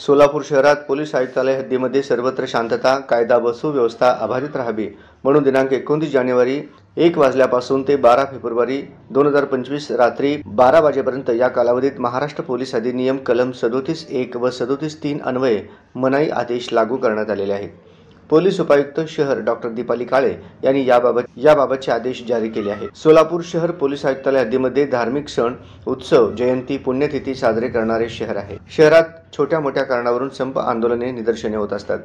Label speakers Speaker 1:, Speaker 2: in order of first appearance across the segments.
Speaker 1: सोलापूर शहरात पोलीस आयुक्तालय हद्दीमध्ये सर्वत्र शांतता, कायदा व सुव्यवस्था अबाधित राहावी म्हणून दिनांक 29 जानेवारी 1 वाजल्यापासून ते 12 फेब्रुवारी 2025 रात्री 12 वाजेपर्यंत या कालावधीत महाराष्ट्र पोलीस अधिनियम कलम 37(1) व 37(3) अन्वये मनाई आदेश लागू करण्यात आलेले आहेत। पोलीस उपायुक्त शहर डॉक्टर दीपाली काळे यांनी याबाबतचे आदेश जारी केले आहेत। सोलापूर शहर पोलीस आयुक्तालय हद्दीमध्ये धार्मिक सण, उत्सव, जयंती, पुण्यतिथी साजरे करणारे शहर आहे। शहरात छोट्या मोठ्या कारणावरून संप, आंदोलने, निदर्शने होत असतात।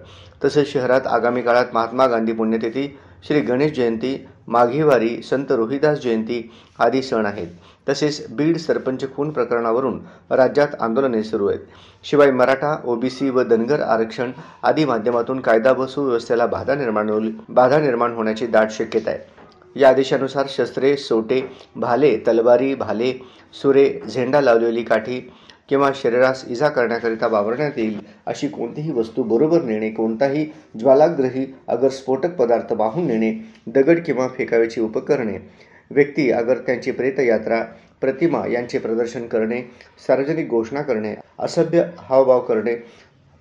Speaker 1: तसेच शहरात आगामी काळात महात्मा गांधी पुण्यतिथी, श्री गणेश जयंती, माघी वारी, संत रोहिदास जयंती आदी सण आहेत। तसेच बीड सरपंच खून प्रकरणावरून राज्यात आंदोलने सुरू आहेत। शिवाय मराठा, ओबीसी व धनगर आरक्षण आदी माध्यमातून कायदा व सुव्यवस्थेला बाधा निर्माण होण्याची दाट शक्यता आहे। या आदेशानुसार शस्त्रे, सोटे, भाले, तलवारी, भाले, सुरे, झेंडा लावलेली काठी किंवा शरीरास इजा करण्याकरिता वापरण्यात येईल अशी कोणतीही वस्तू बरोबर नेणे, कोणताही ज्वालाग्रही अगर स्फोटक पदार्थ वाहून नेणे, दगड किंवा फेकाव्याची उपकरणे, व्यक्ती अगर त्यांची प्रेतयात्रा, प्रतिमा यांचे प्रदर्शन करणे, सार्वजनिक घोषणा करणे, असभ्य हावभाव करणे,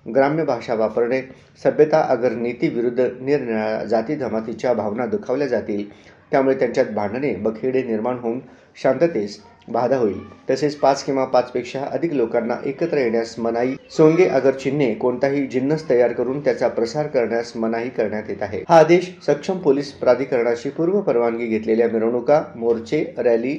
Speaker 1: ग्राम्य भाषा वापरणे, सभ्यता अगर नीती विरुद्ध निरनिराळ्या जाती जमातीच्या भावना दुखावल्या जातील, त्यामुळे त्यांच्यात भांडणे, बखेडे निर्माण होऊन शांततेस बाधा होईल। तसेच 5 किंवा 5 पेक्षा अधिक लोकांना एकत्र येण्यास मनाई, सोंगे अगर चिन्हे, कोणताही जिन्नस तयार करून त्याचा प्रसार करण्यास मनाई करण्यात येत आहे। हा आदेश सक्षम पोलीस प्राधिकरणाची पूर्व परवानगी घेतलेल्या मिरवणुका, मोर्चे, रॅली,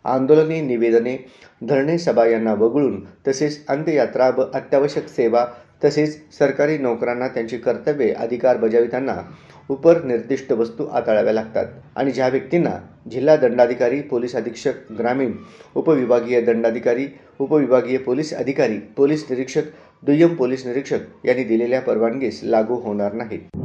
Speaker 1: आंदोलने, निवेदने, धरणे, सभा यांना वगळून तसेच अंत्ययात्रा व अत्यावश्यक सेवा तसेच सरकारी नोकरांना त्यांची कर्तव्ये अधिकार बजावताना उपनिर्दिष्ट वस्तू हाताळाव्या लागतात आणि ज्या व्यक्तींना जिल्हा दंडाधिकारी, पोलीस अधीक्षक, ग्रामीण उपविभागीय दंडाधिकारी, उपविभागीय पोलीस अधिकारी, पोलीस निरीक्षक, दुय्यम पोलीस निरीक्षक यांनी दिलेल्या परवानगीस लागू होणार नाहीत।